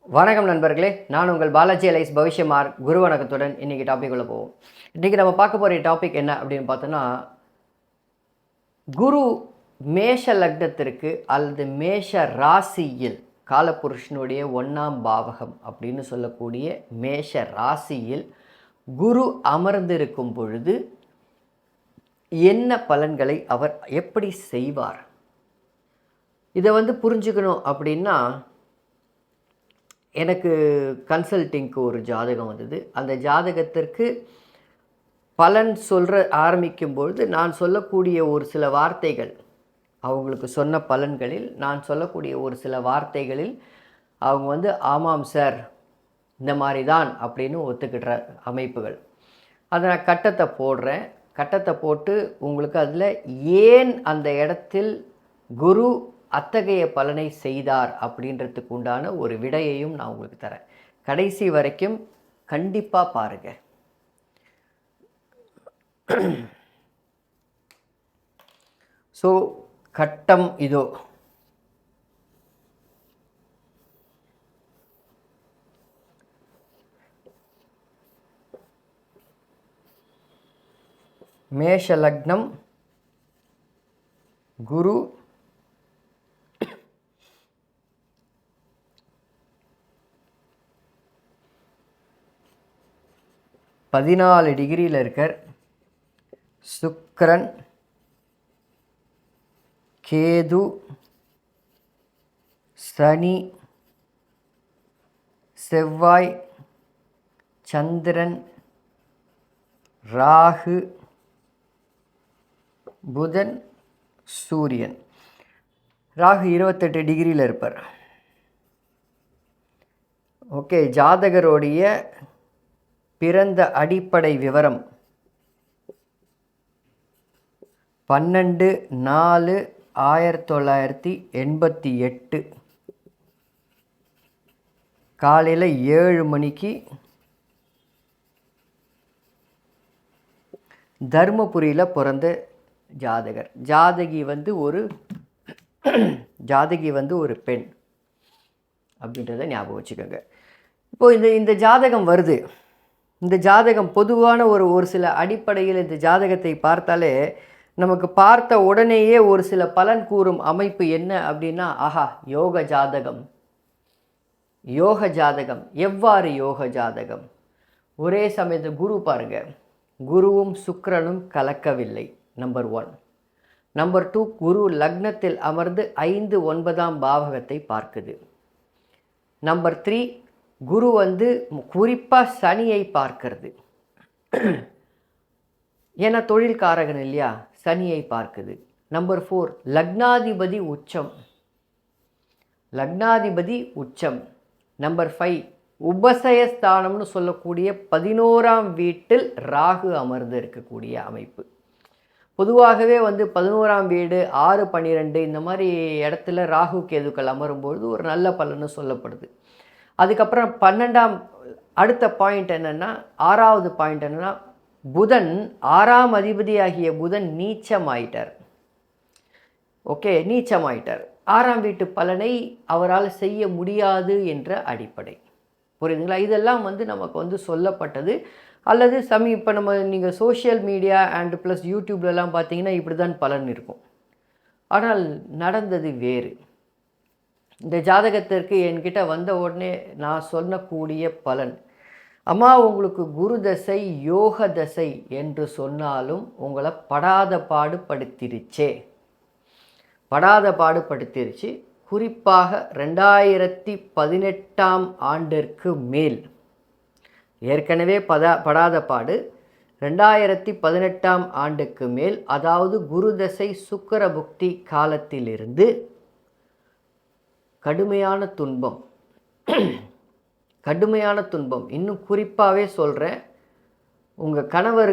வணக்கம் நண்பர்களே, நான் உங்கள் பாலாஜி அலைஸ் பவிஷ்யமார். குரு வணக்கத்துடன் இன்றைக்கி டாபிக் உள்ள போவோம். இன்றைக்கி நம்ம பார்க்க போகிற டாபிக் என்ன அப்படின்னு பார்த்தோன்னா, குரு மேஷ லக்னத்திற்கு அல்லது மேஷ ராசியில் காலபுருஷனுடைய 1ஆம் பாவகம் அப்படின்னு சொல்லக்கூடிய மேஷ ராசியில் குரு அமர்ந்திருக்கும் பொழுது என்ன பலன்களை அவர் எப்படி செய்வார்? இதை புரிஞ்சுக்கணும் அப்படின்னா, எனக்கு கன்சல்டிங்க்கு ஒரு ஜாதகம் வந்தது. அந்த ஜாதகத்திற்கு பலன் ஆரம்பிக்கும்பொழுது நான் சொல்லக்கூடிய ஒரு சில வார்த்தைகள், அவங்களுக்கு சொன்ன பலன்களில் நான் சொல்லக்கூடிய ஒரு சில வார்த்தைகளில் அவங்க ஆமாம் சார், இந்த மாதிரி தான் அப்படின்னு ஒத்துக்கிற அமைப்புகள். அதை நான் கட்டத்தை போடுறேன். கட்டத்தை போட்டு உங்களுக்கு அதில் ஏன் அந்த இடத்தில் குரு அத்தகைய பலனை செய்தார் அப்படின்றதுக்கு உண்டான ஒரு விடையையும் நான் உங்களுக்கு தரேன். கடைசி வரைக்கும் கண்டிப்பாக பாருங்கள். ஸோ கட்டம் இதோ. மேஷ லக்னம், குரு 14 டிகிரியில் இருக்கார். சுக்கிரன், கேது, சனி, செவ்வாய், சந்திரன், ராகு, புதன், சூரியன். ராகு 28 டிகிரியில் இருப்பார். ஓகே, ஜாதகருடைய பிறந்த அடிப்படை விவரம் 12/4/1988 காலையில் 7 மணிக்கு தர்மபுரியில் பிறந்த ஜாதகர். ஜாதகி ஒரு பெண் அப்படின்றத ஞாபகம் வச்சுக்கோங்க. இப்போது இந்த ஜாதகம் வருது. இந்த ஜாதகம் பொதுவான ஒரு சில அடிப்படையில் இந்த ஜாதகத்தை பார்த்தாலே நமக்கு பார்த்த உடனேயே ஒரு சில பலன் கூறும் அமைப்பு என்ன அப்படின்னா, ஆஹா, யோக ஜாதகம். எவ்வாறு யோக ஜாதகம்? ஒரே சமயத்து குரு பாருங்க, குருவும் சுக்கிரனும் கலக்கவில்லை. நம்பர் 1. நம்பர் 2, குரு லக்னத்தில் அமர்ந்து 5, 9ஆம் பாவகத்தை பார்க்குது. நம்பர் 3, குரு குறிப்பாக சனியை பார்க்கிறது. ஏன்னா தொழில்காரகன் இல்லையா, சனியை பார்க்குது. நம்பர் 4, லக்னாதிபதி உச்சம். நம்பர் 5, உபசயஸ்தானம்னு சொல்லக்கூடிய 11ஆம் வீட்டில் ராகு அமர்ந்து இருக்கக்கூடிய அமைப்பு. பொதுவாகவே 11ஆம் வீடு, 6, 12 இந்த மாதிரி இடத்துல ராகு கேதுக்கள் அமரும்பொழுது ஒரு நல்ல பலன்னு சொல்லப்படுது. அதுக்கப்புறம் 12ஆம் அடுத்த பாயிண்ட் என்னென்னா, 6வது பாயிண்ட் என்னென்னா, புதன் 6ஆம் அதிபதியாகிய புதன் நீச்சமாயிட்டார். ஓகே, நீச்சமாயிட்டார். 6ஆம் வீட்டு பலனை அவரால் செய்ய முடியாது என்ற அடிப்படை. புரியுதுங்களா? இதெல்லாம் நமக்கு சொல்லப்பட்டது. அல்லது இப்போ நீங்கள் சோஷியல் மீடியா அண்ட் ப்ளஸ் யூடியூப்லலாம் பார்த்தீங்கன்னா இப்படி தான் பலன் இருக்கும். ஆனால் நடந்தது வேறு. இந்த ஜாதகத்திற்கு என்கிட்ட வந்த உடனே நான் சொல்லக்கூடிய பலன், அம்மா உங்களுக்கு குரு தசை யோக தசை என்று சொன்னாலும் உங்களை படாத பாடுபடுத்திருச்சு. குறிப்பாக 2018ஆம் ஆண்டிற்கு மேல் ஏற்கனவே படாத பாடு. 2018ஆம் ஆண்டுக்கு மேல், அதாவது குரு தசை சுக்கிர புக்தி காலத்திலிருந்து கடுமையான துன்பம். இன்னும் குறிப்பாகவே சொல்கிறேன், உங்கள் கணவர்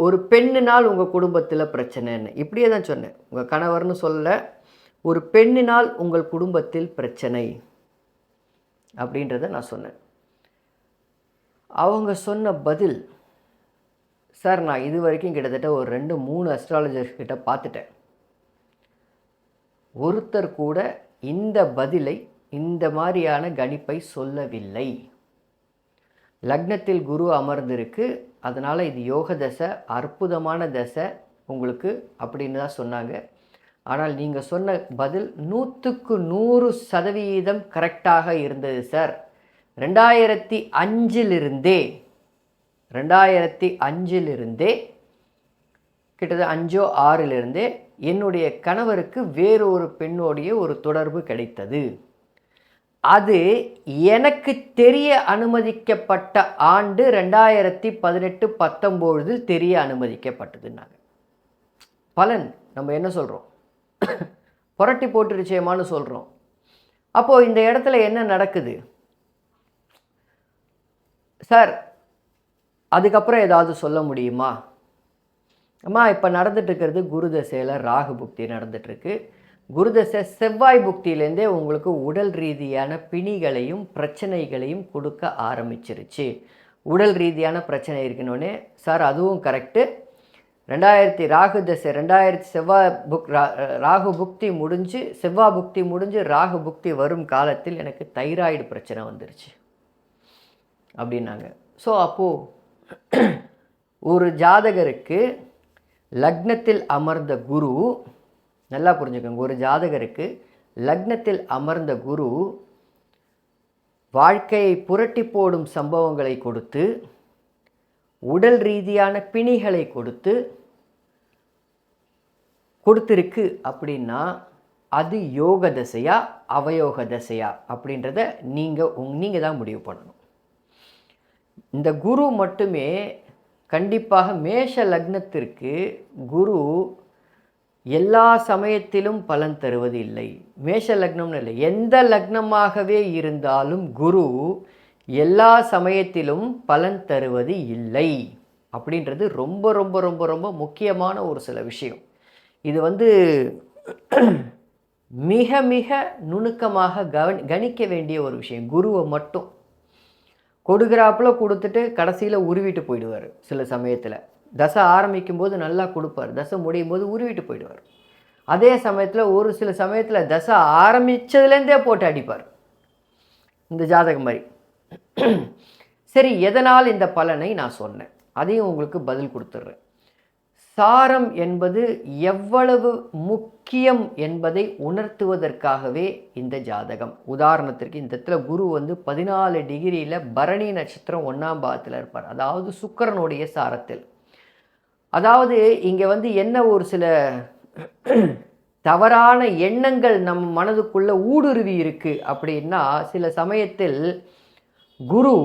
ஒரு பெண்ணினால் உங்கள் குடும்பத்தில் பிரச்சனைன்னு இப்படியே தான் சொன்னேன். உங்கள் கணவர்னு சொல்ல, ஒரு பெண்ணினால் உங்கள் குடும்பத்தில் பிரச்சனை அப்படின்றத நான் சொன்னேன். அவங்க சொன்ன பதில், சார் நான் இது வரைக்கும் கிட்டத்தட்ட ஒரு 2-3 அஸ்ட்ராலஜர்ஸ் கிட்ட பார்த்துட்டேன். ஒருத்தர் கூட இந்த பதிலை இந்த மாதிரியான கணிப்பை சொல்லவில்லை. லக்னத்தில் குரு அமர்ந்திருக்கு, அதனால் இது யோக தசை, அற்புதமான தசை உங்களுக்கு அப்படின்னு தான் சொன்னாங்க. ஆனால் நீங்கள் சொன்ன பதில் 100க்கு 100% கரெக்டாக இருந்தது சார். 2005 கிட்டத்தட்ட 5 6 என்னுடைய கணவருக்கு வேறொரு பெண்ணோடைய ஒரு தொடர்பு கிடைத்தது. அது எனக்கு தெரிய அனுமதிக்கப்பட்ட ஆண்டு 2018 19 தெரிய அனுமதிக்கப்பட்டதுன்னாங்க. பலன் நம்ம என்ன சொல்கிறோம்? புரட்டி போட்டு நிச்சயமானு சொல்கிறோம். அப்போது இந்த இடத்துல என்ன நடக்குது சார்? அதுக்கப்புறம் ஏதாவது சொல்ல முடியுமா? அம்மா இப்போ நடந்துட்டுருக்கிறது குரு தசையில் ராகு புக்தி நடந்துகிட்ருக்கு. குரு தசை செவ்வாய் புக்தியிலேருந்தே உங்களுக்கு உடல் ரீதியான பிணிகளையும் பிரச்சனைகளையும் கொடுக்க ஆரம்பிச்சிருச்சு. உடல் ரீதியான பிரச்சனை இருக்கணுன்னே சார் அதுவும் கரெக்டு. 2000 ராகு தசை 2000 செவ்வாய் ராகு புக்தி முடிஞ்சு செவ்வாய் புக்தி முடிஞ்சு ராகு புக்தி வரும் காலத்தில் எனக்கு தைராய்டு பிரச்சனை வந்துருச்சு அப்படின்னாங்க. ஸோ அப்போது ஒரு ஜாதகருக்கு லக்னத்தில் அமர்ந்த குரு, நல்லா புரிஞ்சுக்கோங்க, ஒரு ஜாதகருக்கு லக்னத்தில் அமர்ந்த குரு வாழ்க்கையை புரட்டி போடும் சம்பவங்களை கொடுத்து, உடல் ரீதியான பிணிகளை கொடுத்துருக்கு அப்படின்னா அது யோக தசையா அவயோக தசையா அப்படின்றத நீங்கள் தான் முடிவு பண்ணணும். இந்த குரு மட்டுமே கண்டிப்பாக மேஷ லக்னத்திற்கு குரு எல்லா சமயத்திலும் பலன் தருவது இல்லை. மேஷ லக்னம்னு இல்லை, எந்த லக்னமாகவே இருந்தாலும் குரு எல்லா சமயத்திலும் பலன் தருவது இல்லை அப்படின்றது ரொம்ப ரொம்ப ரொம்ப ரொம்ப முக்கியமான ஒரு சில விஷயம். இது மிக மிக நுணுக்கமாக கணிக்க வேண்டிய ஒரு விஷயம். குருவை மட்டும் கொடுக்குறாப்புல கொடுத்துட்டு கடைசியில் உருவிட்டு போயிடுவார். சில சமயத்தில் தசை ஆரம்பிக்கும் போது நல்லா கொடுப்பார், தசை முடியும் போது உருவிட்டு போயிடுவார். அதே சமயத்தில் ஒரு சில சமயத்தில் தசை ஆரம்பித்ததுலேருந்தே போட்டு அடிப்பார். இந்த ஜாதகம் மாதிரி. சரி, எதனால் இந்த பலனை நான் சொன்னேன் அதையும் உங்களுக்கு பதில் கொடுத்துட்றேன். சாரம் என்பது எவ்வளவு முக்கியம் என்பதை உணர்த்துவதற்காகவே இந்த ஜாதகம். உதாரணத்திற்கு இந்த இடத்துல குரு 14 டிகிரியில் பரணி நட்சத்திரம் 1ஆம் பாவத்தில் இருப்பார், அதாவது சுக்கிரனுடைய சாரத்தில். அதாவது இங்கே என்ன ஒரு சில தவறான எண்ணங்கள் நம் மனதுக்குள்ள ஊடுருவி இருக்குது அப்படின்னா, சில சமயத்தில் குரு,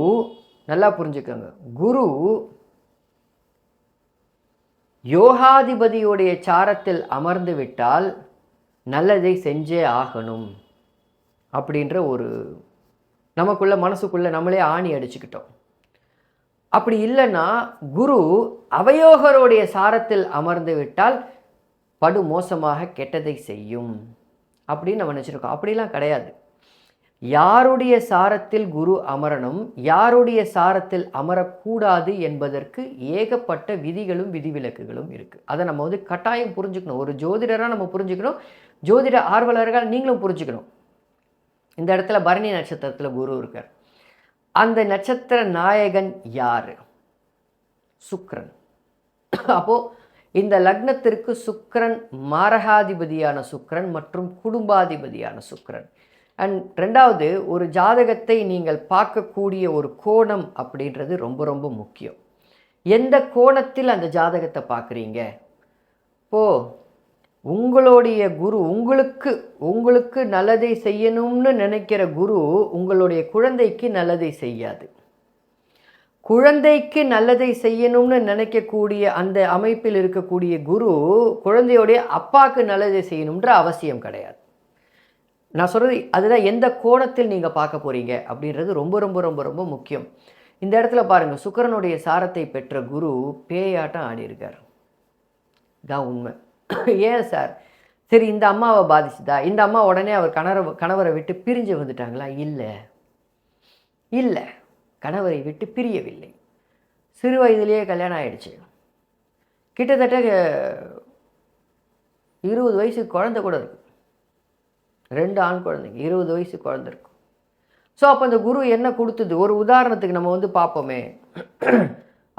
நல்லா புரிஞ்சுக்கோங்க, குரு யோகாதிபதியுடைய சாரத்தில் அமர்ந்து விட்டால் நல்லதை செஞ்சே ஆகணும் அப்படின்ற ஒரு நமக்குள்ள மனசுக்குள்ளே நம்மளே ஆணி அடிச்சுக்கிட்டோம். அப்படி இல்லைன்னா குரு அவயோகருடைய சாரத்தில் அமர்ந்து விட்டால் படு மோசமாக கெட்டதை செய்யும் அப்படின்னு நம்ம நினச்சிருக்கோம். அப்படிலாம் கிடையாது. யாருடைய சாரத்தில் குரு அமரணும், யாருடைய சாரத்தில் அமரக்கூடாது என்பதற்கு ஏகப்பட்ட விதிகளும் விதிவிலக்குகளும் இருக்குது. அதை நம்ம கட்டாயம் புரிஞ்சுக்கணும். ஒரு ஜோதிடராக நம்ம புரிஞ்சுக்கணும், ஜோதிட ஆர்வலர்கள் நீங்களும் புரிஞ்சுக்கணும். இந்த இடத்துல பரணி நட்சத்திரத்தில் குரு இருக்கார். அந்த நட்சத்திர நாயகன் யார்? சுக்கிரன். அப்போது இந்த லக்னத்திற்கு சுக்கிரன் மாரகாதிபதியான சுக்கிரன் மற்றும் குடும்பாதிபதியான சுக்கிரன். அண்ட் ரெண்டாவது, ஒரு ஜாதகத்தை நீங்கள் பார்க்கக்கூடிய ஒரு கோணம் அப்படின்றது ரொம்ப ரொம்ப முக்கியம். எந்த கோணத்தில் அந்த ஜாதகத்தை பார்க்குறீங்க? இப்போது உங்களுடைய குரு உங்களுக்கு நல்லதை செய்யணும்னு நினைக்கிற குரு உங்களுடைய குழந்தைக்கு நல்லதை செய்யாது. குழந்தைக்கு நல்லதை செய்யணும்னு நினைக்கக்கூடிய அந்த அமைப்பில் இருக்கக்கூடிய குரு குழந்தையோடைய அப்பாவுக்கு நல்லதை செய்யணுன்ற அவசியம் கிடையாது. நான் சொல்கிறது அதுதான், எந்த கோணத்தில் நீங்கள் பார்க்க போகிறீங்க அப்படின்றது ரொம்ப ரொம்ப ரொம்ப ரொம்ப முக்கியம். இந்த இடத்துல பாருங்கள், சுக்கிரனுடைய சாரத்தை பெற்ற குரு பேயாட்டம் ஆடியிருக்கார். இதான் உண்மை. ஏன் சார்? சரி, இந்த அம்மாவை பாதிச்சுதா? இந்த அம்மா உடனே அவர் கணவரை விட்டு பிரிஞ்சு வந்துட்டாங்களா? இல்லை, கணவரை விட்டு பிரியவில்லை. சிறு வயதிலேயே கல்யாணம் ஆகிடுச்சு. கிட்டத்தட்ட 20 வயசு குழந்தை கூட இருக்குது. 2 ஆண் குழந்தைங்க, 20 வயசு குழந்தை இருக்கும். ஸோ அப்போ அந்த குரு என்ன கொடுத்தது, ஒரு உதாரணத்துக்கு நம்ம வந்து பார்ப்போமே.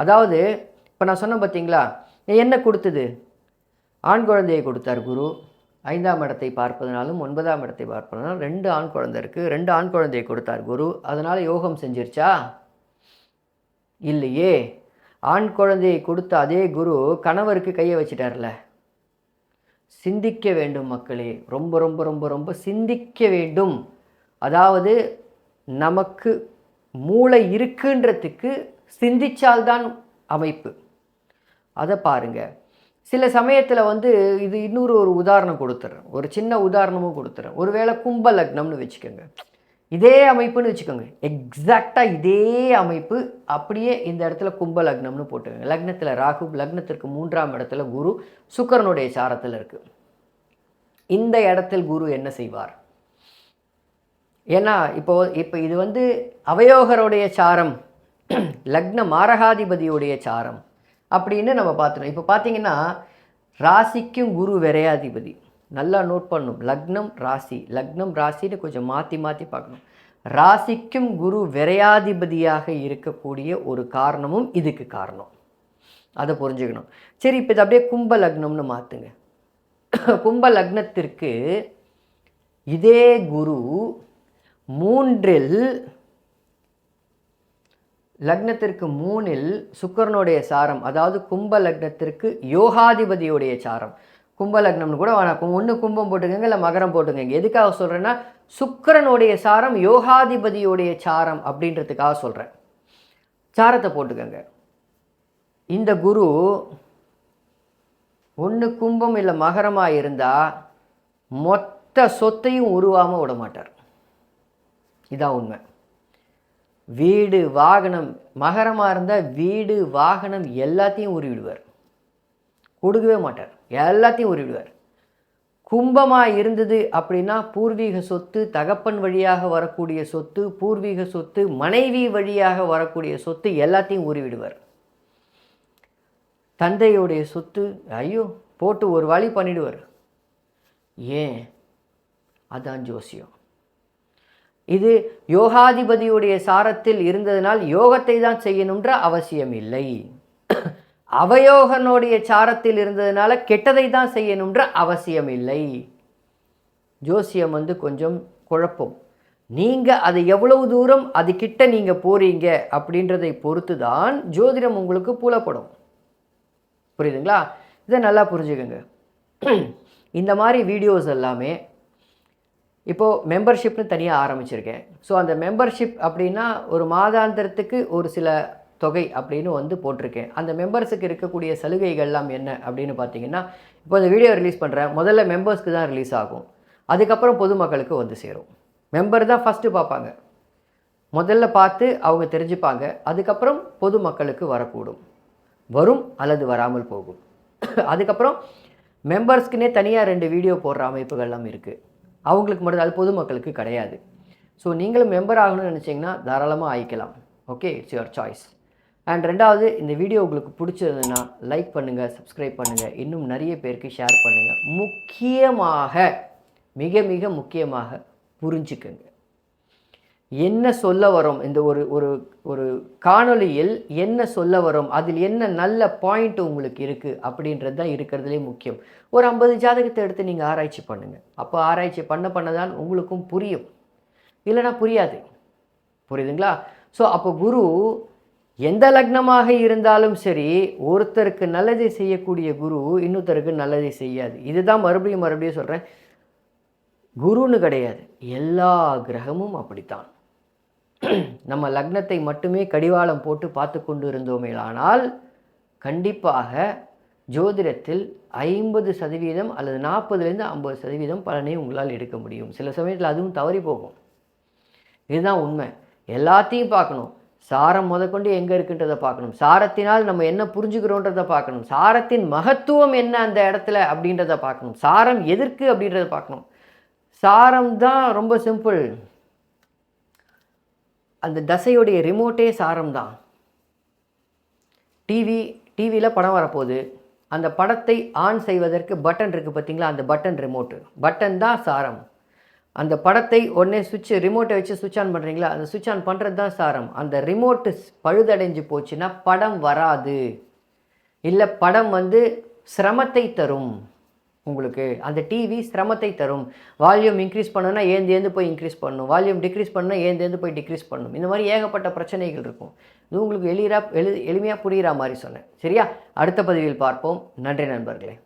அதாவது இப்போ நான் சொன்னேன் பார்த்தீங்களா, என்ன கொடுத்தது, ஆண் குழந்தையை கொடுத்தார் குரு. 5ஆம் இடத்தை பார்ப்பதனாலும் 9ஆம் இடத்தை பார்ப்பதனாலும் 2 ஆண் குழந்தை இருக்குது, 2 ஆண் குழந்தையை கொடுத்தார் குரு. அதனால் யோகம் செஞ்சிருச்சா? இல்லையே. ஆண் குழந்தையை கொடுத்த அதே குரு கணவருக்கு கையை வச்சிட்டார்ல. சிந்திக்க வேண்டும் மக்களே, ரொம்ப ரொம்ப ரொம்ப ரொம்ப சிந்திக்க வேண்டும். அதாவது நமக்கு மூளை இருக்குன்றதுக்கு சிந்திச்சால்தான் அமைப்பு. அதை பாருங்கள். சில சமயத்தில் வந்து இது இன்னொரு ஒரு உதாரணம் கொடுத்துட்றேன், ஒரு சின்ன உதாரணமும் கொடுத்துட்றேன். ஒருவேளை கும்ப லக்னம்னு வச்சுக்கோங்க, இதே அமைப்புன்னு வச்சுக்கோங்க, எக்ஸாக்டாக இதே அமைப்பு அப்படியே இந்த இடத்துல கும்ப லக்னம்னு போட்டுக்கோங்க. லக்னத்தில் ராகு, லக்னத்திற்கு 3ஆம் இடத்துல குரு, சுக்கிரனுடைய சாரத்தில் இருக்குது. இந்த இடத்தில் குரு என்ன செய்வார்? ஏன்னா இப்போ இது வந்து அவயோகருடைய சாரம், லக்ன மாரகாதிபதியுடைய சாரம் அப்படின்னு நம்ம பார்த்துட்டோம். இப்போ பார்த்தீங்கன்னா ராசிக்கும் குரு விரையாதிபதி. நல்லா நோட் பண்ணணும். லக்னம் ராசி, லக்னம் ராசின்னு கொஞ்சம் மாற்றி மாற்றி பார்க்கணும். ராசிக்கும் குரு விரையாதிபதியாக இருக்கக்கூடிய ஒரு காரணமும் இதுக்கு காரணம், அதை புரிஞ்சுக்கணும். சரி, இப்போ இது அப்படியே கும்ப லக்னம்னு மாற்றுங்க. கும்ப லக்னத்திற்கு இதே குரு 3இல், லக்னத்திற்கு 3இல் சுக்கிரனுடைய சாரம், அதாவது கும்ப லக்னத்திற்கு யோகாதிபதியுடைய சாரம். கும்ப லக்னம்னு கூட வேணாம், ஒன்று கும்பம் போட்டுக்கங்க, இல்லை மகரம் போட்டுக்கங்க. எதுக்காக சொல்கிறேன்னா சுக்கிரனுடைய சாரம் யோகாதிபதியுடைய சாரம் அப்படின்றதுக்காக சொல்கிறேன். சாரத்தை போட்டுக்கங்க. இந்த குரு ஒன்று கும்பம் இல்லை மகரமாக இருந்தால் மொத்த சொத்தையும் உருவாமல் விட மாட்டார். இதான் உண்மை. வீடு வாகனம், மகரமாக இருந்தால் வீடு வாகனம் எல்லாத்தையும் உருவிடுவார், கொடுக்கவே மாட்டார், எல்லாத்தையும் உருவிடுவார். கும்பமாக இருந்தது அப்படின்னா பூர்வீக சொத்து, தகப்பன் வழியாக வரக்கூடிய சொத்து, பூர்வீக சொத்து, மனைவி வழியாக வரக்கூடிய சொத்து எல்லாத்தையும் உருவிடுவார். தந்தையுடைய சொத்து ஐயோ போட்டு ஒரு வழி பண்ணிடுவார். ஏன்? அதான் ஜோசியம். இது யோகாதிபதியுடைய சாரத்தில் இருந்ததனால் யோகத்தை தான் செய்யணுன்ற அவசியம் இல்லை. அவயோகனுடைய சாரத்தில் இருந்ததுனால கெட்டதை தான் செய்யணுன்ற அவசியம் இல்லை. ஜோசியம் வந்து கொஞ்சம் குழப்பம். நீங்கள் அது எவ்வளவு தூரம் அது கிட்ட நீங்கள் போகிறீங்க அப்படின்றதை பொறுத்து தான் ஜோதிடம் உங்களுக்கு புலப்படும். புரியுதுங்களா? இதை நல்லா புரிஞ்சுக்கோங்க. இந்த மாதிரி வீடியோஸ் எல்லாமே இப்போது மெம்பர்ஷிப்னு தனியாக ஆரம்பிச்சிருக்கேன். ஸோ அந்த மெம்பர்ஷிப் அப்படின்னா ஒரு மாதாந்திரத்துக்கு ஒரு சில தொகை அப்படின்னு வந்து போட்டிருக்கேன். அந்த மெம்பர்ஸுக்கு இருக்கக்கூடிய சலுகைகள்லாம் என்ன அப்படின்னு பார்த்தீங்கன்னா, இப்போ இந்த வீடியோ ரிலீஸ் பண்ணுறேன், முதல்ல மெம்பர்ஸ்க்கு தான் ரிலீஸ் ஆகும், அதுக்கப்புறம் பொதுமக்களுக்கு வந்து சேரும். மெம்பர் தான் ஃபஸ்ட்டு பார்ப்பாங்க, முதல்ல பார்த்து அவங்க தெரிஞ்சுப்பாங்க, அதுக்கப்புறம் பொதுமக்களுக்கு வரக்கூடும், வரும் அல்லது வராமல் போகும். அதுக்கப்புறம் மெம்பர்ஸ்க்குனே தனியாக 2 வீடியோ போடுற அமைப்புகள்லாம் இருக்குது, அவங்களுக்கு மட்டும், அது பொதுமக்களுக்கு கிடையாது. ஸோ நீங்களும் மெம்பர் ஆகணும்னு நினச்சிங்கன்னா தாராளமாக ஆகிக்கலாம். Okay, it's your choice. And ரெண்டாவது, இந்த வீடியோ உங்களுக்கு பிடிச்சிருந்ததுன்னா லைக் பண்ணுங்கள், சப்ஸ்கிரைப் பண்ணுங்கள், இன்னும் நிறைய பேருக்கு ஷேர் பண்ணுங்கள். முக்கியமாக, மிக மிக முக்கியமாக புரிஞ்சுக்குங்க என்ன சொல்ல வரோம். இந்த ஒரு ஒரு ஒரு காணொளியில் என்ன சொல்ல வரோம், அதில் என்ன நல்ல பாயிண்ட் உங்களுக்கு இருக்குது அப்படின்றது தான் இருக்கிறதுலே முக்கியம். ஒரு 50 ஜாதகத்தை எடுத்து நீங்கள் ஆராய்ச்சி பண்ணுங்கள். அப்போ ஆராய்ச்சி பண்ணதான் உங்களுக்கும் புரியும், இல்லைனா புரியாது. புரியுதுங்களா? ஸோ அப்போ குரு எந்த லக்னமாக இருந்தாலும் சரி, ஒருத்தருக்கு நல்லதை செய்யக்கூடிய குரு இன்னொருத்தருக்கு நல்லதை செய்யாது. இதுதான் மறுபடியும் மறுபடியும் சொல்கிறேன், குருன்னு கிடையாது, எல்லா கிரகமும் அப்படித்தான். நம்ம லக்னத்தை மட்டுமே கடிவாளம் போட்டு பார்த்து கொண்டு இருந்தோமேயானால் கண்டிப்பாக ஜோதிடத்தில் 50% அல்லது 40லேருந்து 50% பலனை உங்களால் எடுக்க முடியும். சில சமயத்தில் அதுவும் தவறி போகும். இதுதான் உண்மை. எல்லாத்தையும் பார்க்கணும். சாரம் முதற்கொண்டு எங்கே இருக்குன்றதை பார்க்கணும். சாரத்தினால் நம்ம என்ன புரிஞ்சுக்கிறோன்றதை பார்க்கணும். சாரத்தின் மகத்துவம் என்ன அந்த இடத்துல அப்படின்றத பார்க்கணும். சாரம் எதற்கு அப்படின்றத பார்க்கணும். சாரம் தான் ரொம்ப சிம்பிள். அந்த தசையுடைய ரிமோட்டே சாரம் தான். டிவியில் படம் வரப்போகுது, அந்த படத்தை ஆன் செய்வதற்கு பட்டன் இருக்குது பார்த்தீங்களா, அந்த பட்டன் ரிமோட்டு, பட்டன் தான் சாரம். அந்த படத்தை உடனே ரிமோட்டை வச்சு சுவிட்ச் ஆன் பண்ணுறீங்களா, அந்த சுவிட்ச் ஆன் பண்ணுறது தான் சாரம். அந்த ரிமோட்டு பழுதடைஞ்சு போச்சுன்னா படம் வராது. இல்லை படம் வந்து சிரமத்தை தரும். உங்களுக்கு அந்த டிவி சிரமத்தை தரும். வால்யூம் இன்க்ரீஸ் பண்ணணும்னா ஏந்து போய் இன்க்ரீஸ் பண்ணணும், வால்யூம் டிக்ரீஸ் பண்ணணும்னா ஏந்து போய் டிக்ரீஸ் பண்ணணும். இந்த மாதிரி ஏகப்பட்ட பிரச்சனைகள் இருக்கும். இது உங்களுக்கு எளிமையாக புரிகிற மாதிரி சொன்னேன். சரியா? அடுத்த பதிவில் பார்ப்போம். நன்றி நண்பர்களே.